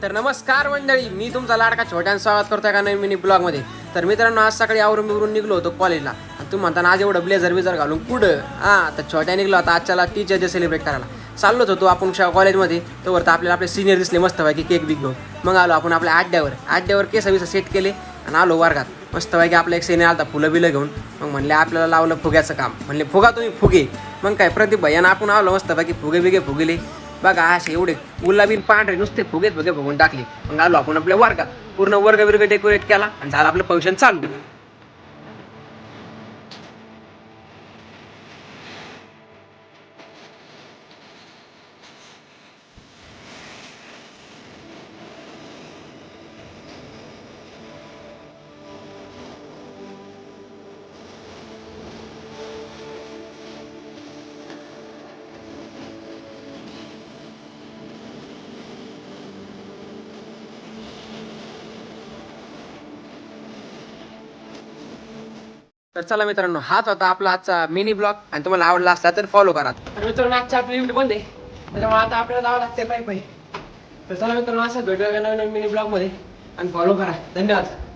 तर नमस्कार मंडळी, मी तुमचा लाडका छोट्यान स्वागत करतोय का नवीन मिनी ब्लॉगमध्ये. तर मित्रांनो, आज सकाळी आवरून निघलो होतो कॉलेजला. आणि तुम्ही म्हणता आज एवढं ब्लेझर घालून कुठं? तर छोट्या निघलो आता आजच्याला टीचर डे सेलिब्रेट करायला. चाललोच होतो आपण कॉलेजमध्ये, तोवर तर आपल्याला आपले सिनियर दिसले मस्तपैकी केक बिक घेऊन. मग आलो आपण आपल्या अड्ड्यावर केस सेट केले आणि आलो वर्गात. मस्तपैकी आपला एक सिनियर आलता फुलं बिलं घेऊन. मग म्हणले आपल्याला लावलं फुग्याचं काम. म्हणले फुगा तुम्ही फुगे. मग काय प्रदीप भैयानं आपण आलो मस्तपैकी फुगे फुगले बघा. असे एवढे गुलाबी पांढरे नुसते फुगे फुगून टाकले. मग आलो आपण आपल्या वर्गात, पूर्ण वर्ग डेकोरेट केला आणि झालं आपलं फंक्शन चालू. तर चला मित्रांनो, हाच होता आपला आजचा मिनी ब्लॉग. आणि तुम्हाला आवडला असला तर फॉलो करा. तर मित्रांनो, आजचा आपली लिफ्ट बंद आहे, त्याच्यामुळे आता आपल्याला जावं लागते पायी. तर चला मित्रांनो, असं भेटूया नवीन मिनी ब्लॉग मध्ये आणि फॉलो करा. धन्यवाद.